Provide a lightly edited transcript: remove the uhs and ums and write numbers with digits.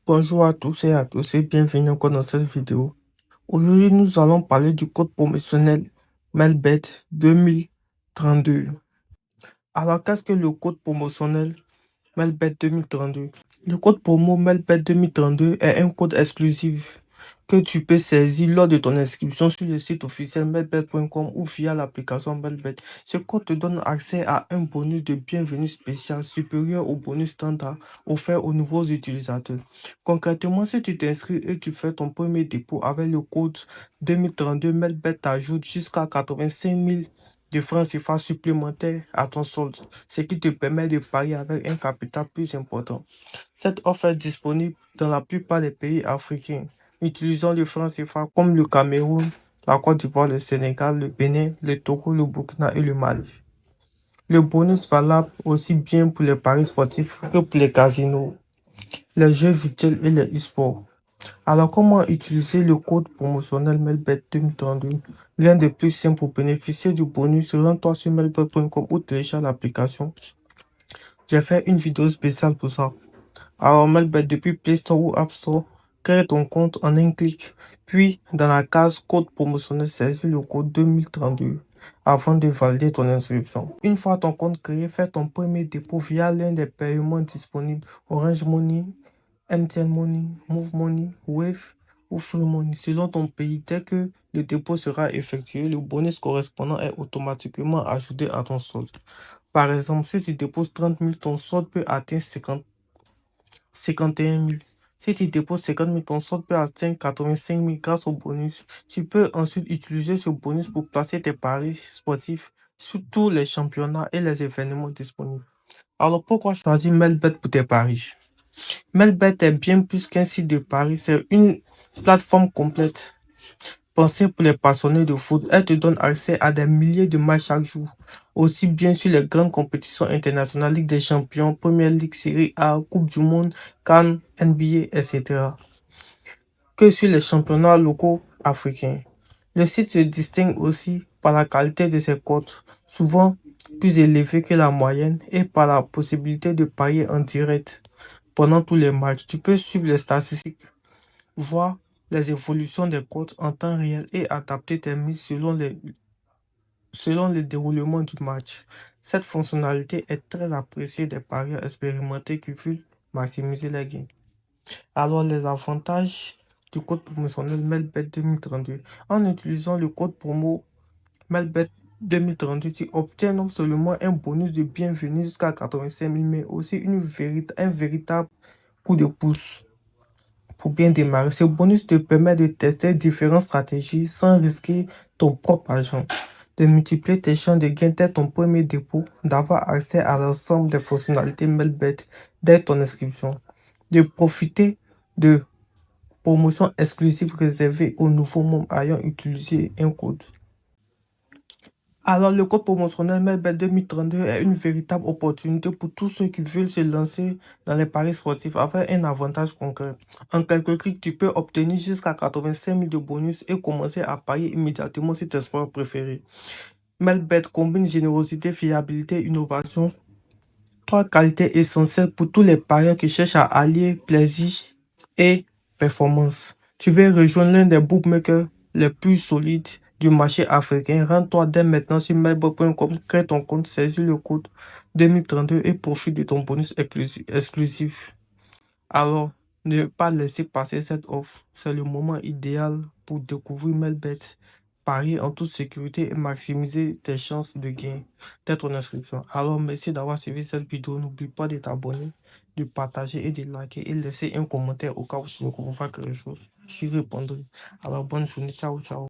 Bonjour à tous et à tous et bienvenue encore dans cette vidéo. Aujourd'hui, nous allons parler du code promotionnel Melbet 2032. Alors, qu'est-ce que le code promotionnel Melbet 2032? Le code promo Melbet 2032 est un code exclusif que tu peux saisir lors de ton inscription sur le site officiel melbet.com ou via l'application Melbet. Ce code te donne accès à un bonus de bienvenue spécial supérieur au bonus standard offert aux nouveaux utilisateurs. Concrètement, si tu t'inscris et tu fais ton premier dépôt avec le code 2032, Melbet t'ajoute jusqu'à 85 000 de francs CFA supplémentaires à ton solde, ce qui te permet de parier avec un capital plus important. Cette offre est disponible dans la plupart des pays africains, utilisant le franc CFA comme le Cameroun, la Côte d'Ivoire, le Sénégal, le Bénin, le Togo, le Burkina et le Mali. Le bonus valable aussi bien pour les paris sportifs que pour les casinos, les jeux virtuels et les e-sports. Alors, comment utiliser le code promotionnel Melbet 2032? Rien de plus simple pour bénéficier du bonus. Rends-toi sur melbet.com ou télécharge l'application. J'ai fait une vidéo spéciale pour ça. Alors, Melbet depuis Play Store ou App Store, crée ton compte en un clic. Puis, dans la case code promotionnel, saisis le code 2032 avant de valider ton inscription. Une fois ton compte créé, fais ton premier dépôt via l'un des paiements disponibles: Orange Money, MTN Money, Move Money, Wave ou Free Money selon ton pays. Dès que le dépôt sera effectué, le bonus correspondant est automatiquement ajouté à ton solde. Par exemple, si tu déposes 30 000, ton solde peut atteindre 51 000. Si tu déposes 50 000, ton solde peut atteindre 85 000 grâce au bonus. Tu peux ensuite utiliser ce bonus pour placer tes paris sportifs sur tous les championnats et les événements disponibles. Alors pourquoi choisir Melbet pour tes paris? Melbet est bien plus qu'un site de paris, c'est une plateforme complète pensée pour les passionnés de foot. Elle te donne accès à des milliers de matchs chaque jour, aussi bien sur les grandes compétitions internationales, Ligue des Champions, Premier League, Série A, Coupe du Monde, CAN, NBA, etc., que sur les championnats locaux africains. Le site se distingue aussi par la qualité de ses cotes, souvent plus élevées que la moyenne, et par la possibilité de parier en direct pendant tous les matchs. Tu peux suivre les statistiques, voir les évolutions des cotes en temps réel et adapter tes mises selon le déroulement du match. Cette fonctionnalité est très appréciée des parieurs expérimentés qui veulent maximiser les gains. Alors, les avantages du code promotionnel Melbet 2032. En utilisant le code promo Melbet 2032, tu obtiens non seulement un bonus de bienvenue jusqu'à 85 000, mais aussi un véritable coup de pouce pour bien démarrer. Ce bonus te permet de tester différentes stratégies sans risquer ton propre argent, de multiplier tes chances de gain dès ton premier dépôt, d'avoir accès à l'ensemble des fonctionnalités Melbet dès ton inscription, de profiter de promotions exclusives réservées aux nouveaux membres ayant utilisé un code. Alors, le code promotionnel Melbet 2032 est une véritable opportunité pour tous ceux qui veulent se lancer dans les paris sportifs avec un avantage concret. En quelques clics, tu peux obtenir jusqu'à 85 000 de bonus et commencer à parier immédiatement sur tes sports préférés. Melbet combine générosité, fiabilité et innovation, trois qualités essentielles pour tous les parieurs qui cherchent à allier plaisir et performance. Tu veux rejoindre l'un des bookmakers les plus solides du marché africain. Rends-toi dès maintenant sur melbet.com, crée ton compte, saisis le code 2032 et profite de ton bonus exclusif. Alors, ne pas laisser passer cette offre. C'est le moment idéal pour découvrir Melbet, parier en toute sécurité et maximiser tes chances de gain dès ton inscription. Alors, merci d'avoir suivi cette vidéo. N'oublie pas de t'abonner, de partager et de liker et laisser un commentaire au cas où tu ne comprends pas quelque chose. J'y répondrai. Alors, bonne journée. Ciao, ciao.